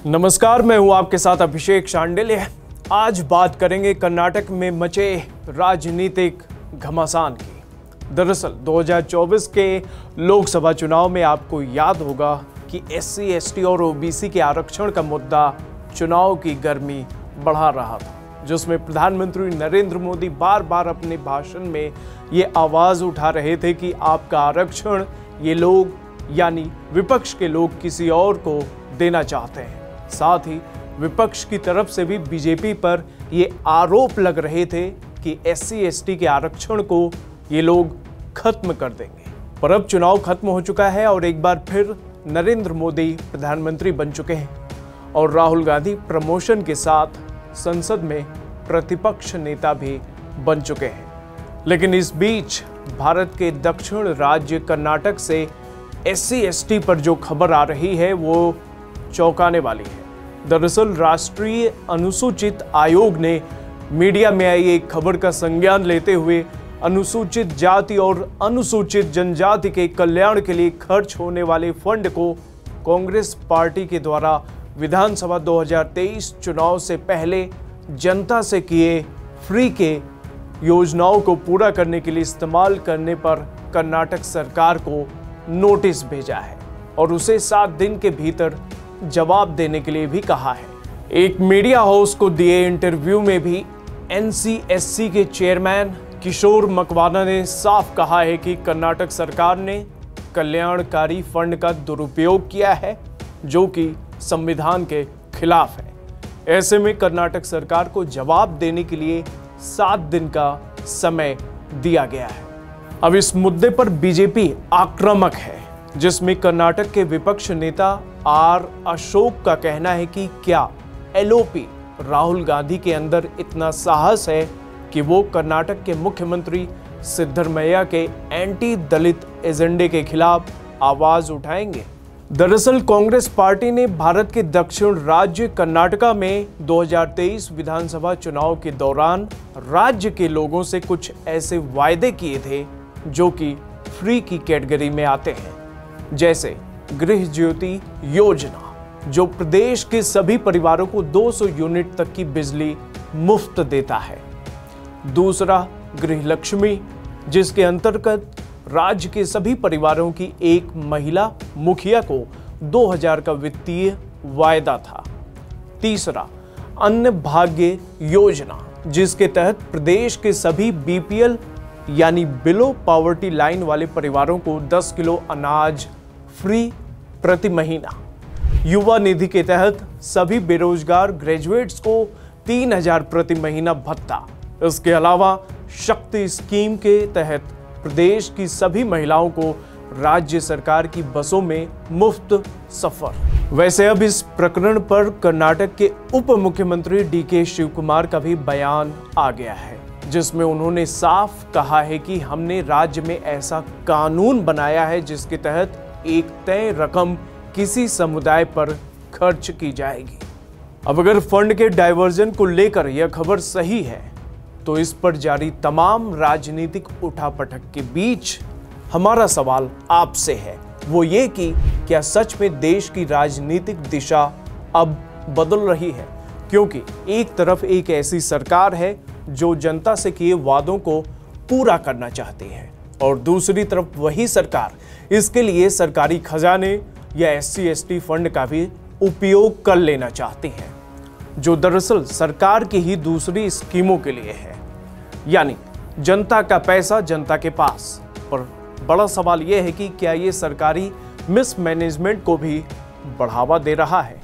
नमस्कार, मैं हूं आपके साथ अभिषेक शांडिल्य। आज बात करेंगे कर्नाटक में मचे राजनीतिक घमासान की। दरअसल 2024 के लोकसभा चुनाव में आपको याद होगा कि SC, ST और OBC के आरक्षण का मुद्दा चुनाव की गर्मी बढ़ा रहा था, जिसमें प्रधानमंत्री नरेंद्र मोदी बार बार अपने भाषण में ये आवाज उठा रहे थे कि आपका आरक्षण ये लोग यानी विपक्ष के लोग किसी और को देना चाहते हैं। साथ ही विपक्ष की तरफ से भी बीजेपी पर ये आरोप लग रहे थे कि SC, ST के आरक्षण को ये लोग खत्म कर देंगे। पर अब चुनाव खत्म हो चुका है और एक बार फिर नरेंद्र मोदी प्रधानमंत्री बन चुके हैं और राहुल गांधी प्रमोशन के साथ संसद में प्रतिपक्ष नेता भी बन चुके हैं। लेकिन इस बीच भारत के दक्षिण राज्य कर्नाटक से SC, ST पर जो खबर आ रही है वो चौंकाने वाली है। दरअसल राष्ट्रीय अनुसूचित आयोग ने मीडिया में आई एक खबर का संज्ञान लेते हुए अनुसूचित जाति और अनुसूचित जनजाति के कल्याण के लिए खर्च होने वाले फंड को कांग्रेस पार्टी के द्वारा विधानसभा 2023 चुनाव से पहले जनता से किए फ्री के योजनाओं को पूरा करने के लिए इस्तेमाल करने पर कर्नाटक सरकार को नोटिस भेजा है और उसे 7 दिन के भीतर जवाब देने के लिए भी कहा है। एक मीडिया हाउस को दिए इंटरव्यू में भी NCSC के चेयरमैन किशोर मकवाना ने साफ कहा है कि कर्नाटक सरकार ने कल्याणकारी फंड का दुरुपयोग किया है, जो कि संविधान के खिलाफ है। ऐसे में कर्नाटक सरकार को जवाब देने के लिए 7 दिन का समय दिया गया है। अब इस मुद्दे पर बीजेपी आक्रामक है, जिसमें कर्नाटक के विपक्ष नेता R अशोक का कहना है कि क्या LOP राहुल गांधी के अंदर इतना साहस है कि वो कर्नाटक के मुख्यमंत्री सिद्धरमैया के एंटी दलित एजेंडे के खिलाफ आवाज उठाएंगे। दरअसल कांग्रेस पार्टी ने भारत के दक्षिण राज्य कर्नाटका में 2023 विधानसभा चुनाव के दौरान राज्य के लोगों से कुछ ऐसे वायदे किए थे जो कि फ्री की कैटेगरी में आते हैं, जैसे गृह ज्योति योजना जो प्रदेश के सभी परिवारों को 200 यूनिट तक की बिजली मुफ्त देता है। दूसरा गृह लक्ष्मी, जिसके अंतर्गत राज्य के सभी परिवारों की एक महिला मुखिया को 2000 का वित्तीय वायदा था। तीसरा अन्न भाग्य योजना, जिसके तहत प्रदेश के सभी BPL यानी बिलो पॉवर्टी लाइन वाले परिवारों को 10 किलो अनाज फ्री प्रति महीना। युवा निधि के तहत सभी बेरोजगार ग्रेजुएट्स को 3000 प्रति महीना भत्ता। इसके अलावा शक्ति स्कीम के तहत प्रदेश की सभी महिलाओं को राज्य सरकार की बसों में मुफ्त सफर। वैसे अब इस प्रकरण पर कर्नाटक के उप मुख्यमंत्री DK शिवकुमार का भी बयान आ गया है, जिसमें उन्होंने साफ कहा है कि हमने राज्य में ऐसा कानून बनाया है जिसके तहत एक तय रकम किसी समुदाय पर खर्च की जाएगी। अब अगर फंड के डायवर्जन को लेकर यह खबर सही है तो इस पर जारी तमाम राजनीतिक उठापटक के बीच हमारा सवाल आपसे है, वो ये कि क्या सच में देश की राजनीतिक दिशा अब बदल रही है? क्योंकि एक तरफ एक ऐसी सरकार है जो जनता से किए वादों को पूरा करना चाहती है और दूसरी तरफ वही सरकार इसके लिए सरकारी खजाने या SC, ST फंड का भी उपयोग कर लेना चाहती है, जो दरअसल सरकार की ही दूसरी स्कीमों के लिए है, यानी जनता का पैसा जनता के पास। पर बड़ा सवाल यह है कि क्या ये सरकारी मिसमैनेजमेंट को भी बढ़ावा दे रहा है?